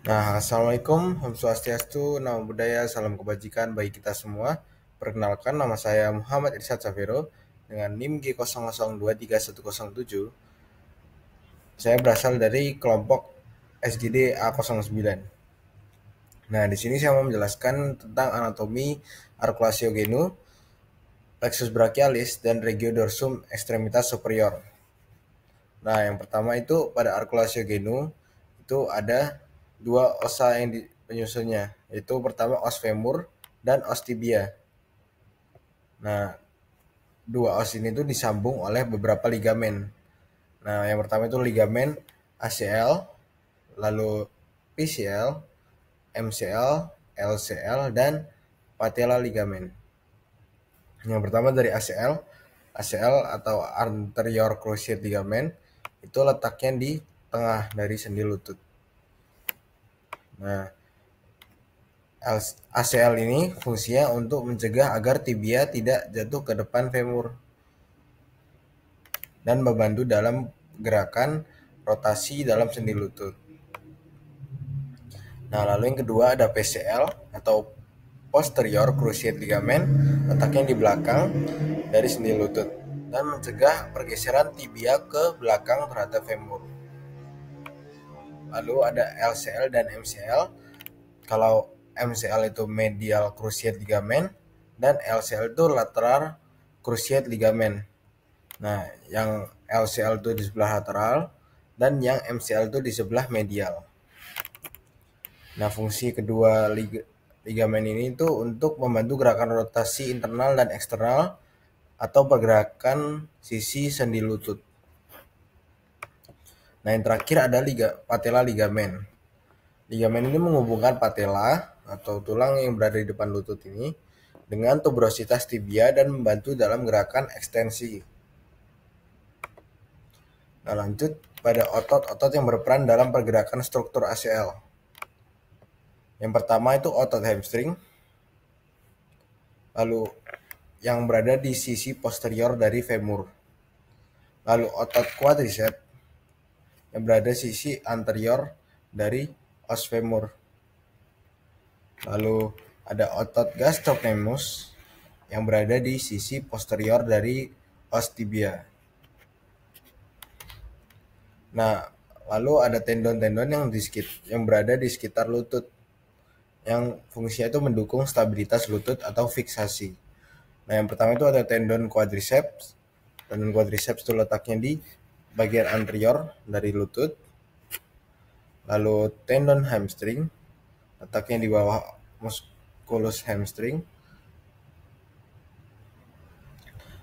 Nah, Assalamualaikum, Om Swastiastu, Namo Buddhaya, Salam Kebajikan bagi kita semua. Perkenalkan, nama saya Muhammad Irsyad Safiro dengan NIM G00231107. Saya berasal dari kelompok SGD A09. Nah, di sini saya mau menjelaskan tentang anatomi arculatio genu, plexus brachialis, dan regiodorsum extremitas superior. Nah, yang pertama itu pada arculatio genu itu ada dua osa yang penyusunnya, yaitu pertama os femur dan os tibia. Nah, dua os ini tuh disambung oleh beberapa ligamen. Nah, yang pertama itu ligamen ACL, lalu PCL, MCL, LCL, dan patella ligamen. Yang pertama dari ACL, ACL atau anterior cruciate ligament itu letaknya di tengah dari sendi lutut. Nah, ACL ini fungsinya untuk mencegah agar tibia tidak jatuh ke depan femur dan membantu dalam gerakan rotasi dalam sendi lutut. Nah, lalu yang kedua ada PCL atau posterior cruciate ligament, letaknya di belakang dari sendi lutut dan mencegah pergeseran tibia ke belakang terhadap femur. Lalu ada LCL dan MCL. Kalau MCL itu medial cruciate ligament dan LCL itu lateral cruciate ligament. Nah, yang LCL itu di sebelah lateral dan yang MCL itu di sebelah medial. Nah, fungsi kedua ligamen ini itu untuk membantu gerakan rotasi internal dan eksternal atau pergerakan sisi sendi lutut. Nah, yang terakhir ada patella ligamen. Ligamen ini menghubungkan patella atau tulang yang berada di depan lutut ini dengan tuberositas tibia dan membantu dalam gerakan ekstensi. Nah, lanjut pada otot-otot yang berperan dalam pergerakan struktur ACL. Yang pertama itu otot hamstring, lalu yang berada di sisi posterior dari femur. Lalu otot quadricep yang berada di sisi anterior dari os femur. Lalu ada otot gastrocnemius yang berada di sisi posterior dari os tibia. Nah, lalu ada tendon-tendon yang berada di sekitar lutut yang fungsinya itu mendukung stabilitas lutut atau fiksasi. Nah, yang pertama itu ada tendon quadriceps. Tendon quadriceps itu letaknya di bagian anterior dari lutut. Lalu tendon hamstring letaknya di bawah musculus hamstring.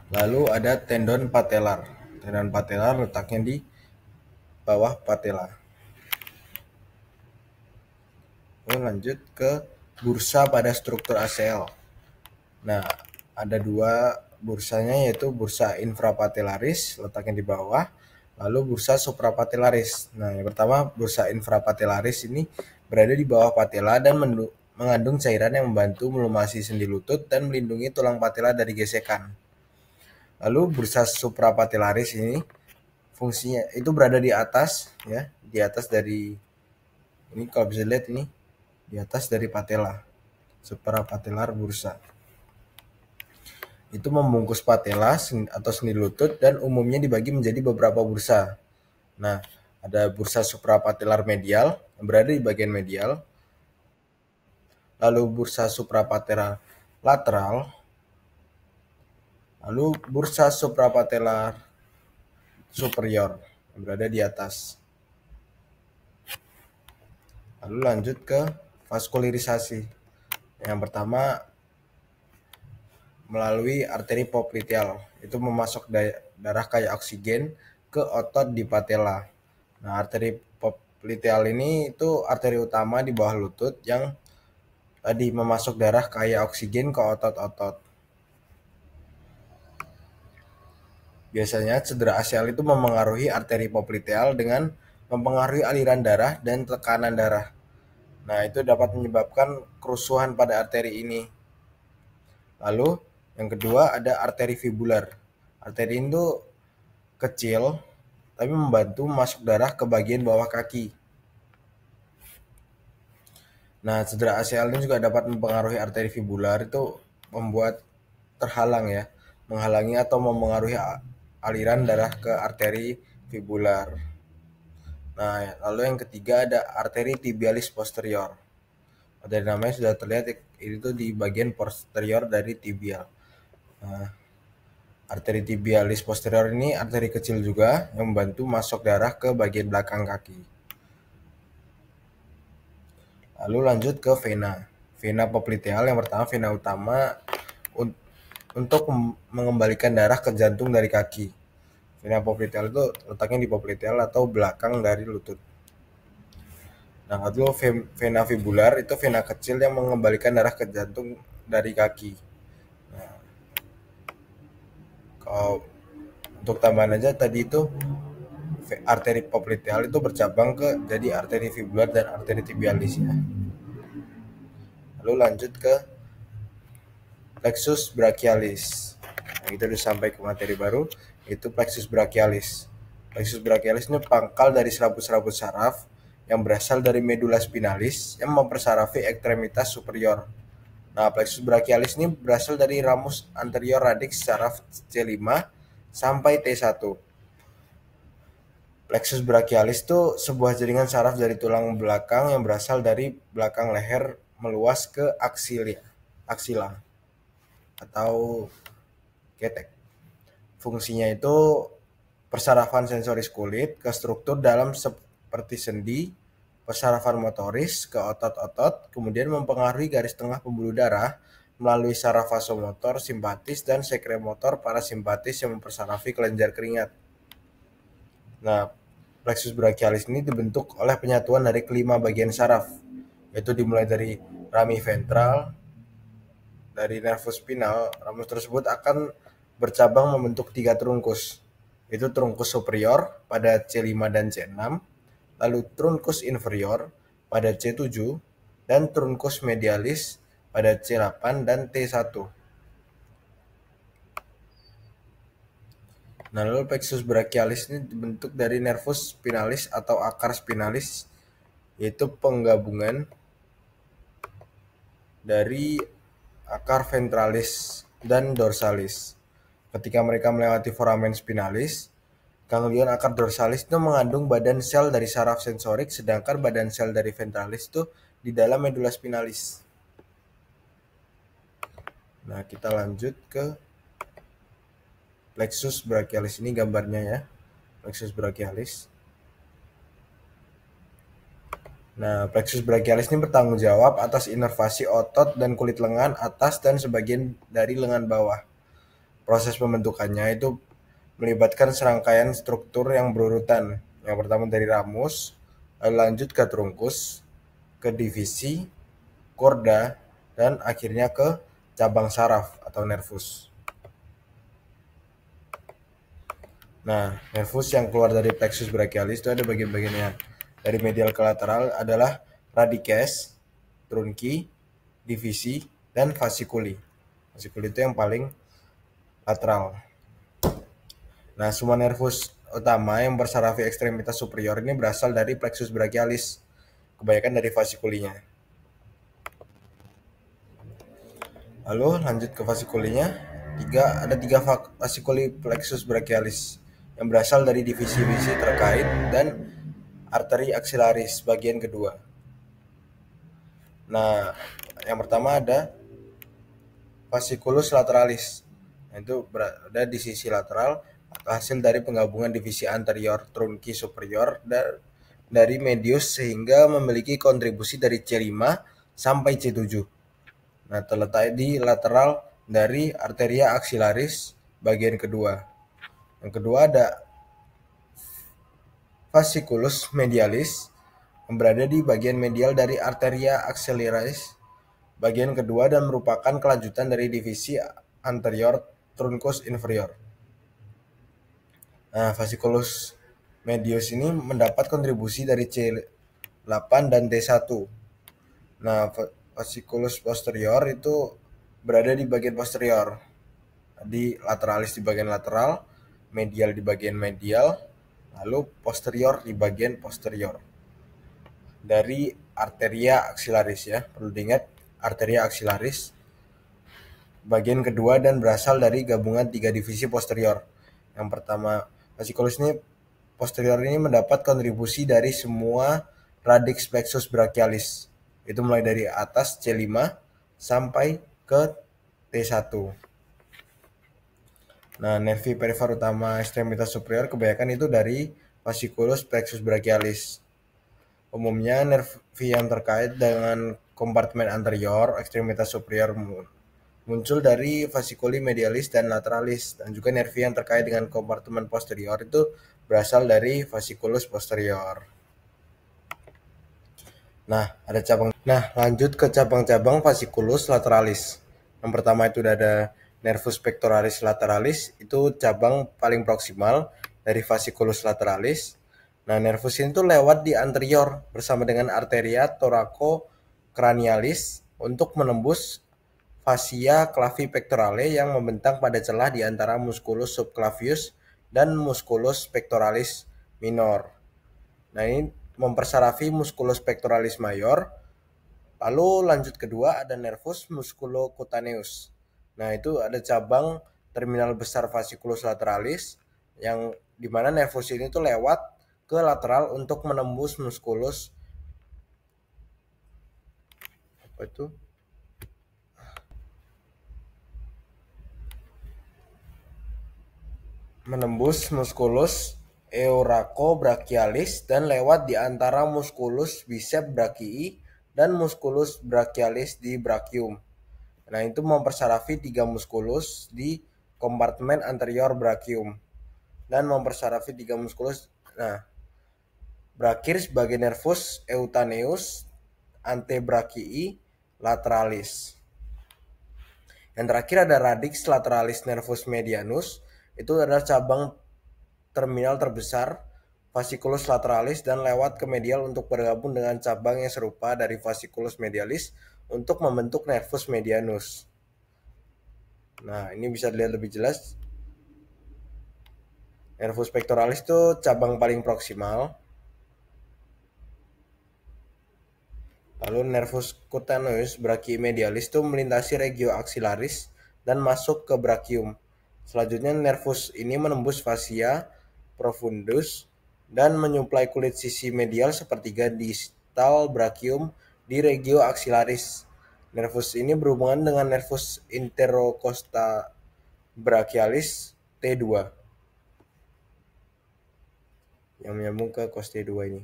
Lalu ada tendon patellar. Tendon patellar letaknya di bawah patella. Lalu lanjut ke bursa pada struktur ACL. Nah, ada dua bursanya, yaitu bursa infrapatellaris letaknya di bawah, lalu bursa suprapatellaris. Nah, yang pertama bursa infrapatellaris ini berada di bawah patella dan mengandung cairan yang membantu melumasi sendi lutut dan melindungi tulang patella dari gesekan. Lalu bursa suprapatellaris ini fungsinya itu berada di atas, ya, di atas dari ini, kalau bisa lihat ini di atas dari patella, suprapatellar bursa. Itu membungkus patella atau sendi lutut dan umumnya dibagi menjadi beberapa bursa. Nah, ada bursa suprapatellar medial yang berada di bagian medial, lalu bursa suprapatellar lateral, lalu bursa suprapatellar superior yang berada di atas. Lalu lanjut ke vaskularisasi. Yang pertama melalui arteri popliteal, itu memasok darah kaya oksigen ke otot di patella. Nah, arteri popliteal ini itu arteri utama di bawah lutut yang tadi memasok darah kaya oksigen ke otot-otot. Biasanya cedera ACL itu memengaruhi arteri popliteal dengan mempengaruhi aliran darah dan tekanan darah. Nah, itu dapat menyebabkan kerusuhan pada arteri ini. Lalu yang kedua ada arteri fibular. Arteri itu kecil tapi membantu masuk darah ke bagian bawah kaki. Nah, cedera ACL ini juga dapat mempengaruhi arteri fibular, itu membuat terhalang ya, menghalangi atau memengaruhi aliran darah ke arteri fibular. Nah, lalu yang ketiga ada arteri tibialis posterior. Dari namanya sudah terlihat itu di bagian posterior dari tibial. Nah, arteri tibialis posterior ini arteri kecil juga yang membantu masuk darah ke bagian belakang kaki. Lalu lanjut ke vena. Vena popliteal yang pertama, vena utama untuk mengembalikan darah ke jantung dari kaki. Vena popliteal itu letaknya di popliteal atau belakang dari lutut. Nah, lalu vena fibular itu vena kecil yang mengembalikan darah ke jantung dari kaki. Nah, kalau untuk tambahan aja tadi itu arteri popliteal itu bercabang ke jadi arteri fibular dan arteri tibialis ya. Lalu lanjut ke plexus brachialis. Nah, kita udah sampai ke materi baru, itu plexus brachialis. Plexus brachialis ini pangkal dari serabut-serabut saraf yang berasal dari medula spinalis yang mempersarafi ekstremitas superior. Nah, plexus brachialis ini berasal dari ramus anterior radix saraf C5 sampai T1. Plexus brachialis itu sebuah jaringan saraf dari tulang belakang yang berasal dari belakang leher meluas ke aksila atau ketek. Fungsinya itu persarafan sensoris kulit ke struktur dalam seperti sendi, persarafan motoris ke otot-otot, kemudian mempengaruhi garis tengah pembuluh darah melalui saraf vasomotor simpatis dan sekremotor parasimpatis yang mempersarafi kelenjar keringat. Nah, plexus brachialis ini dibentuk oleh penyatuan dari kelima bagian saraf, yaitu dimulai dari rami ventral, dari nervus spinal. Ramus tersebut akan bercabang membentuk 3 trunkus, yaitu trunkus superior pada C5 dan C6, lalu trunkus inferior pada C7, dan trunkus medialis pada C8 dan T1. Nah, lalu plexus brachialis ini dibentuk dari nervus spinalis atau akar spinalis, yaitu penggabungan dari akar ventralis dan dorsalis. Ketika mereka melewati foramen spinalis, ganglion akar dorsalis itu mengandung badan sel dari saraf sensorik, sedangkan badan sel dari ventralis itu di dalam medula spinalis. Nah, kita lanjut ke plexus brachialis, ini gambarnya ya, plexus brachialis. Nah, plexus brachialis ini bertanggung jawab atas inervasi otot dan kulit lengan atas dan sebagian dari lengan bawah. Proses pembentukannya itu melibatkan serangkaian struktur yang berurutan. Yang pertama dari ramus, lalu lanjut ke trunkus, ke divisi, korda, dan akhirnya ke cabang saraf atau nervus. Nah, nervus yang keluar dari plexus brachialis itu ada bagian-bagiannya. Dari medial ke lateral adalah radikes, trunki, divisi, dan fasciculi. Fasciculi itu yang paling lateral. Nah, semua nervus utama yang bersarafi ekstremitas superior ini berasal dari plexus brachialis, kebanyakan dari fascikulinya. Lalu lanjut ke fascikulinya, ada tiga fascikuli plexus brachialis yang berasal dari divisi-divisi terkait dan arteri aksilaris bagian kedua. Nah, yang pertama ada fasciculus lateralis. Nah, itu berada di sisi lateral atau hasil dari penggabungan divisi anterior trunki superior dari medius sehingga memiliki kontribusi dari C5 sampai C7. Nah, terletak di lateral dari arteria aksilaris bagian kedua. Yang kedua ada fasciculus medialis yang berada di bagian medial dari arteria axillaris bagian kedua dan merupakan kelanjutan dari divisi anterior trunkus inferior. Nah, fasciculus medius ini mendapat kontribusi dari C8 dan T1. Nah, fasciculus posterior itu berada di bagian posterior. Di lateralis di bagian lateral, medial di bagian medial, lalu posterior di bagian posterior. Dari arteria axillaris ya. Perlu diingat arteria axillaris bagian kedua dan berasal dari gabungan 3 divisi posterior. Yang pertama, fasciculus ini posterior ini mendapat kontribusi dari semua radix plexus brachialis. Itu mulai dari atas C5 sampai ke T1. Nah, nervi perifer utama ekstremitas superior kebanyakan itu dari fasciculus plexus brachialis. Umumnya nervi yang terkait dengan kompartemen anterior ekstremitas superior muncul dari fasciculi medialis dan lateralis, dan juga nervi yang terkait dengan kompartemen posterior itu berasal dari fasciculus posterior. Nah, lanjut ke cabang-cabang fasciculus lateralis. Yang pertama itu ada nervus pectoralis lateralis, itu cabang paling proksimal dari fasciculus lateralis. Nah, nervus ini tuh lewat di anterior bersama dengan arteria thoraco-cranialis untuk menembus fascia clavi pectorale yang membentang pada celah di antara musculus subclavius dan musculus pectoralis minor. Nah, ini mempersarafi musculus pectoralis mayor. Lalu lanjut kedua ada nervus musculocutaneus. Nah, itu ada cabang terminal besar fasciculus lateralis yang dimana nervus ini tuh lewat ke lateral untuk menembus musculus musculus euracobrachialis dan lewat di antara musculus bicep brachii dan musculus brachialis di brachium. Nah, itu mempersarafi 3 musculus di kompartemen anterior brachium dan mempersarafi 3 musculus. Nah, berakhir sebagai nervus eutaneus antebrachii lateralis. Yang terakhir ada radix lateralis nervus medianus, itu adalah cabang terminal terbesar fasciculus lateralis dan lewat ke medial untuk bergabung dengan cabang yang serupa dari fasciculus medialis untuk membentuk nervus medianus. Nah, ini bisa dilihat lebih jelas. Nervus pectoralis itu cabang paling proksimal. Lalu nervus cutaneus brachii medialis itu melintasi regio axillaris dan masuk ke brachium. Selanjutnya nervus ini menembus fascia profundus dan menyuplai kulit sisi medial sepertiga distal brachium di regio axillaris. Nervus ini berhubungan dengan nervus intercosta brachialis T2 yang menyambung ke cos T2 ini.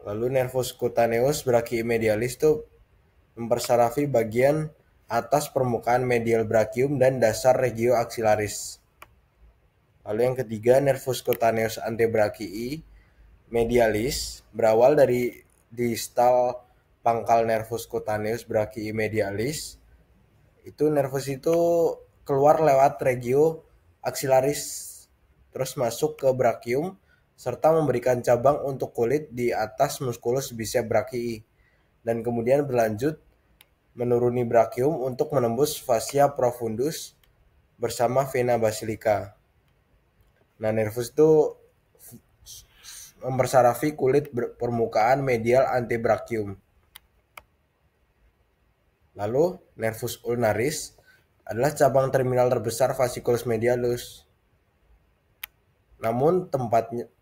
Lalu nervus cutaneus brachii medialis itu mempersarafi bagian atas permukaan medial brachium dan dasar regio axillaris. Lalu yang ketiga, nervus cutaneus antebrachii medialis berawal dari distal pangkal nervus cutaneus brachii medialis. Itu nervus itu keluar lewat regio axillaris terus masuk ke brachium serta memberikan cabang untuk kulit di atas musculus bicep brachii dan kemudian berlanjut menuruni brachium untuk menembus fascia profundus bersama vena basilica. Nah, nervus itu mempersarafi kulit permukaan medial antebrachium. Lalu, nervus ulnaris adalah cabang terminal terbesar fasciculus medialus. Namun,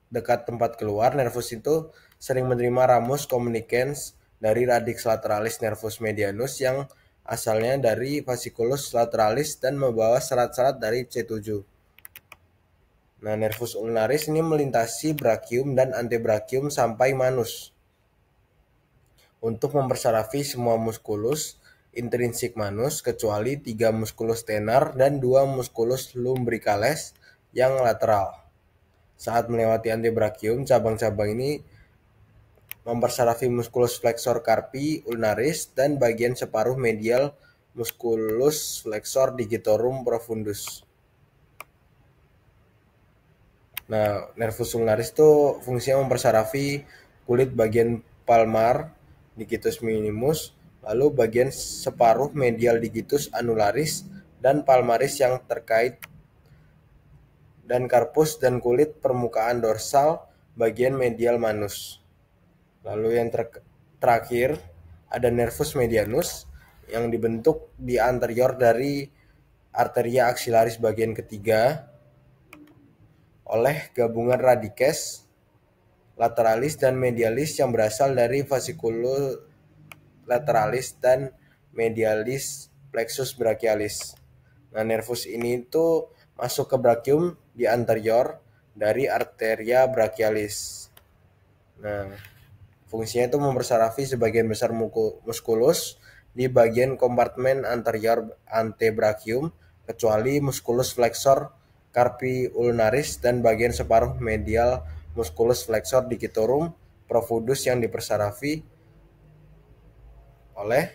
dekat tempat keluar, nervus itu sering menerima ramus communicans dari radix lateralis nervus medianus yang asalnya dari fasciculus lateralis dan membawa serat-serat dari C7. Nah, nervus ulnaris ini melintasi brachium dan antebrachium sampai manus untuk mempersarafi semua musculus intrinsik manus kecuali 3 musculus tenar dan 2 musculus lumbricales yang lateral. Saat melewati antebrachium, cabang-cabang ini mempersarafi musculus flexor carpi ulnaris dan bagian separuh medial musculus flexor digitorum profundus. Nah, nervus ulnaris itu fungsinya mempersarafi kulit bagian palmar digitus minimus, lalu bagian separuh medial digitus annularis dan palmaris yang terkait dan karpus dan kulit permukaan dorsal bagian medial manus. Lalu yang terakhir ada nervus medianus yang dibentuk di anterior dari arteria aksilaris bagian ketiga oleh gabungan radikes lateralis dan medialis yang berasal dari fasciculus lateralis dan medialis plexus brachialis. Nah, nervus ini itu masuk ke brachium di anterior dari arteria brachialis. Nah, fungsinya itu mempersarafi sebagian besar muskulus di bagian kompartemen anterior antebrachium kecuali muskulus flexor carpi ulnaris dan bagian separuh medial muskulus flexor digitorum profundus yang dipersarafi oleh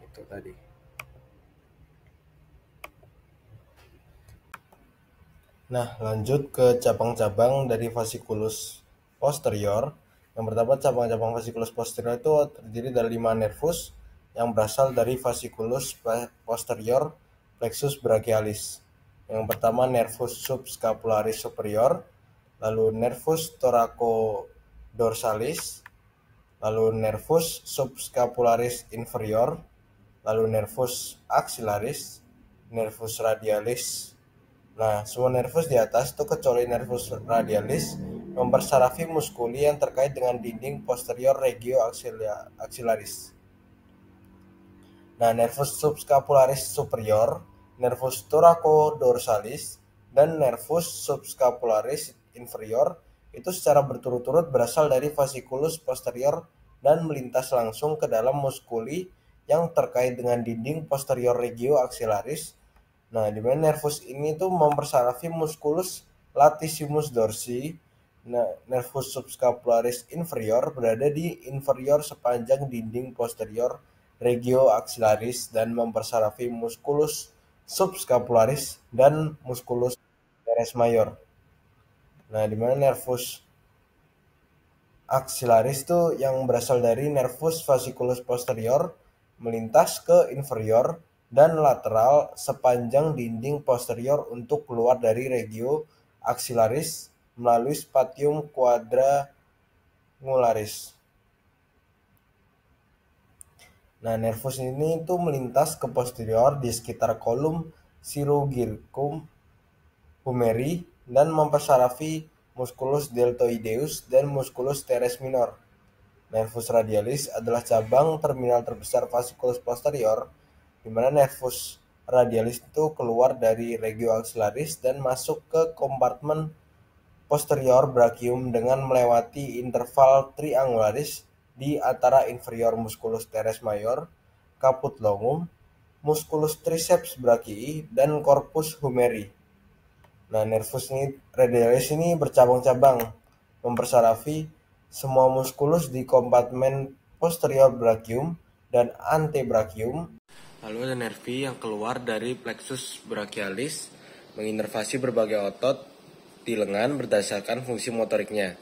itu tadi. Nah, lanjut ke cabang-cabang dari fasciculus posterior. Yang pertama, cabang-cabang fasciculus posterior itu terdiri dari 5 nervus yang berasal dari fasciculus posterior plexus brachialis. Yang pertama, nervus subscapularis superior, lalu nervus thoraco-dorsalis, lalu nervus subscapularis inferior, lalu nervus axillaris, nervus radialis. Nah, semua nervus di atas itu kecuali nervus radialis mempersarafi muskuli yang terkait dengan dinding posterior regio axillaris. Nah, nervus subscapularis superior, nervus thoraco-dorsalis, dan nervus subscapularis inferior itu secara berturut-turut berasal dari fasciculus posterior dan melintas langsung ke dalam muskuli yang terkait dengan dinding posterior regio axillaris. Nah, di mana nervus ini tuh mempersarafi musculus latissimus dorsi. Nah, nervus subscapularis inferior berada di inferior sepanjang dinding posterior regio axillaris dan mempersarafi musculus subscapularis dan musculus teres major. Nah, di mana nervus axillaris itu yang berasal dari nervus fasciculus posterior melintas ke inferior dan lateral sepanjang dinding posterior untuk keluar dari regio axillaris melalui spatium quadrangularis. Nah, nervus ini tuh melintas ke posterior di sekitar kolum chirurgicum humeri dan mempersarafi musculus deltoideus dan musculus teres minor. Nervus radialis adalah cabang terminal terbesar fasciculus posterior, di mana nervus radialis itu keluar dari regio axillaris dan masuk ke kompartemen posterior brachium dengan melewati interval triangularis di antara inferior musculus teres major, caput longum, musculus triceps brachii, dan corpus humeri. Nah, nervus radialis ini bercabang-cabang, mempersarafi semua muskulus di kompartemen posterior brachium dan antebrachium. Lalu ada nervi yang keluar dari plexus brachialis, menginervasi berbagai otot di lengan berdasarkan fungsi motoriknya.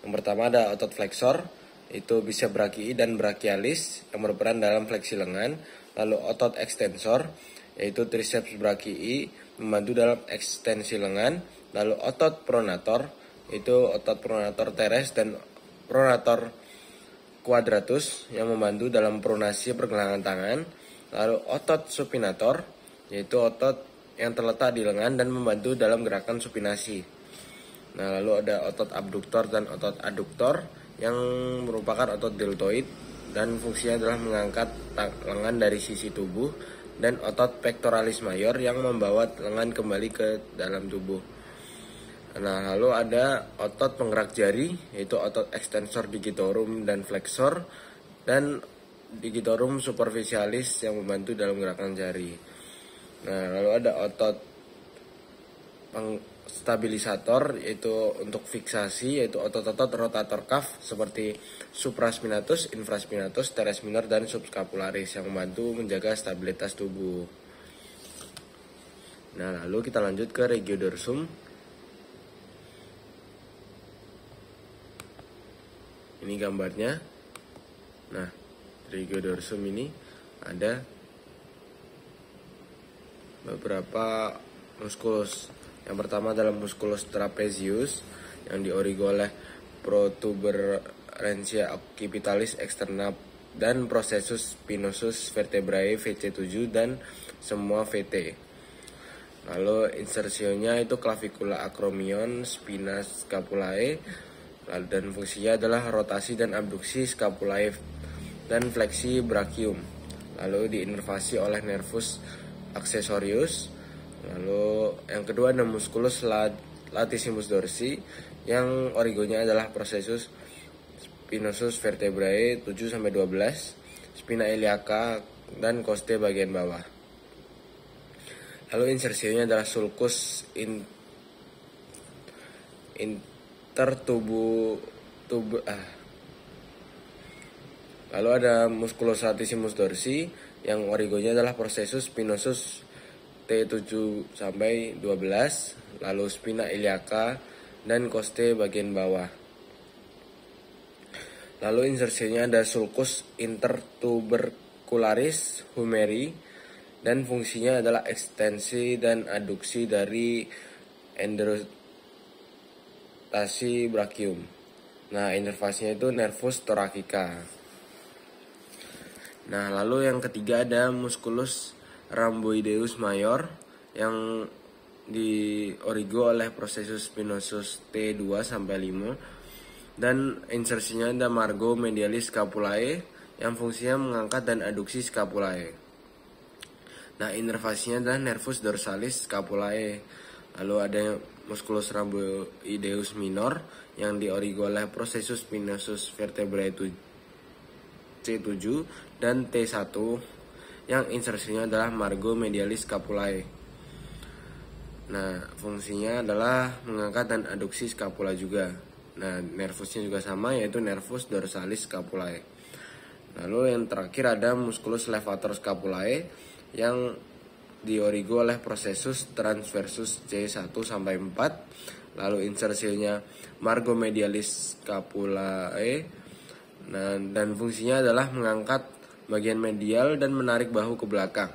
Yang pertama ada otot flexor, itu bisa brachii dan brachialis yang berperan dalam fleksi lengan. Lalu otot extensor, yaitu triceps brachii, membantu dalam ekstensi lengan. Lalu otot pronator, itu otot pronator teres dan pronator quadratus yang membantu dalam pronasi pergelangan tangan. Lalu otot supinator, yaitu otot yang terletak di lengan dan membantu dalam gerakan supinasi. Nah, lalu ada otot abduktor dan otot aduktor yang merupakan otot deltoid dan fungsinya adalah mengangkat lengan dari sisi tubuh, dan otot pectoralis major yang membawa lengan kembali ke dalam tubuh. Nah, lalu ada otot penggerak jari, yaitu otot extensor digitorum dan flexor, dan digitorum superficialis yang membantu dalam gerakan jari. Nah, lalu ada otot stabilisator, yaitu untuk fiksasi, yaitu otot-otot rotator cuff seperti supraspinatus, infraspinatus, teres minor, dan subscapularis yang membantu menjaga stabilitas tubuh. Nah, lalu kita lanjut ke regiodorsum. Ini gambarnya. Nah, regiodorsum ini ada beberapa muskulus. Yang pertama adalah musculus trapezius yang diorigi oleh Rencia occipitalis externa dan processus spinosus vertebrae VC7 dan semua VT. Lalu insersionya itu clavicula acromion, spina scapulae, dan fungsinya adalah rotasi dan abduksi scapulae dan fleksi brachium. Lalu diinervasi oleh nervus accessorius. Lalu yang kedua ada musculus latissimus dorsi yang origonya adalah processus spinosus vertebrae 7-12, spina iliaca dan coste bagian bawah. Lalu insersinya adalah sulcus Lalu ada musculus latissimus dorsi yang origonya adalah processus spinosus T7-12, lalu spina iliaca dan coste bagian bawah. Lalu insersinya ada sulcus intertubercularis humeri dan fungsinya adalah ekstensi dan aduksi dari enderotasi brachium. Nah, inervasinya itu nervus thoracica. Nah, lalu yang ketiga ada musculus rhamboideus major yang di origo oleh processus spinosus T2-5 dan insersinya ada margo medialis scapulae yang fungsinya mengangkat dan aduksi scapulae. Nah, inervasinya adalah nervus dorsalis scapulae. Lalu ada musculus rhamboideus minor yang di origo oleh processus spinosus vertebrae C7 dan T1 yang insersinya adalah margo medialis scapulae. Nah, fungsinya adalah mengangkat dan aduksi scapula juga. Nah, nervusnya juga sama, yaitu nervus dorsalis scapulae. Lalu yang terakhir ada musculus levator scapulae yang di origo oleh processus transversus C1-4. Lalu insersinya margo medialis scapulae. Nah, dan fungsinya adalah mengangkat bagian medial dan menarik bahu ke belakang.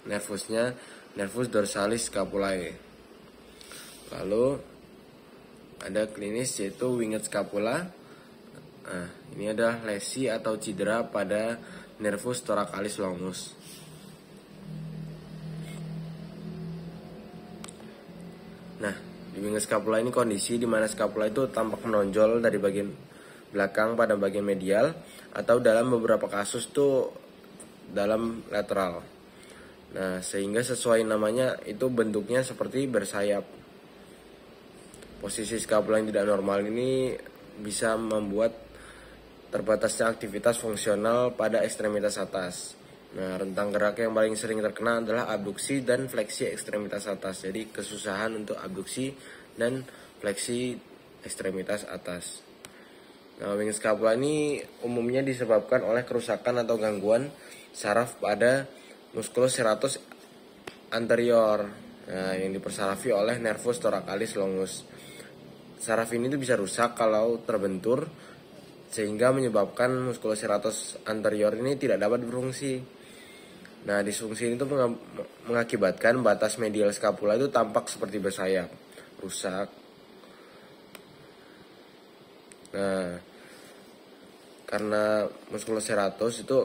Nervusnya nervus dorsalis scapulae. Lalu ada klinis yaitu winged scapula. Nah, ini adalah lesi atau cedera pada nervus thoracalis longus. Nah, di winged scapula ini kondisi di mana scapula itu tampak menonjol dari bagian belakang pada bagian medial atau dalam beberapa kasus tuh dalam lateral. Nah, sehingga sesuai namanya itu bentuknya seperti bersayap. Posisi scapula yang tidak normal ini bisa membuat terbatasnya aktivitas fungsional pada ekstremitas atas. Nah, rentang gerak yang paling sering terkena adalah abduksi dan fleksi ekstremitas atas. Jadi kesusahan untuk abduksi dan fleksi ekstremitas atas. Nah, winged scapula ini umumnya disebabkan oleh kerusakan atau gangguan saraf pada musculus serratus anterior, nah, yang dipersarafi oleh nervus thoracalis longus. Saraf ini tuh bisa rusak kalau terbentur sehingga menyebabkan musculus serratus anterior ini tidak dapat berfungsi. Nah, disfungsi ini tuh mengakibatkan batas medial scapula itu tampak seperti bersayap, rusak. Nah, karena musculus serratus itu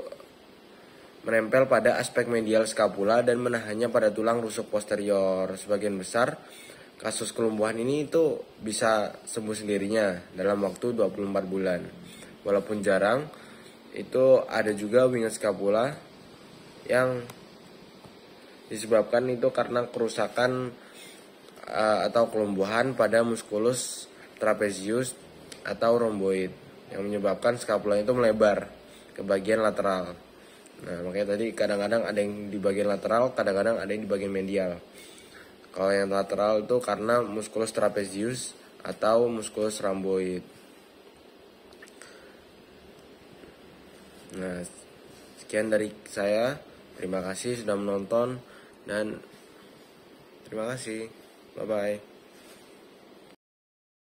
menempel pada aspek medial scapula dan menahannya pada tulang rusuk posterior. Sebagian besar kasus kelumpuhan ini itu bisa sembuh sendirinya dalam waktu 24 bulan. Walaupun jarang, itu ada juga winged scapula yang disebabkan itu karena kerusakan atau kelumpuhan pada musculus trapezius atau rhomboid yang menyebabkan scapula itu melebar ke bagian lateral. Nah, makanya tadi kadang-kadang ada yang di bagian lateral, kadang-kadang ada yang di bagian medial. Kalau yang lateral itu karena musculus trapezius atau musculus rhomboid. Nah, sekian dari saya. Terima kasih sudah menonton dan terima kasih. Bye-bye.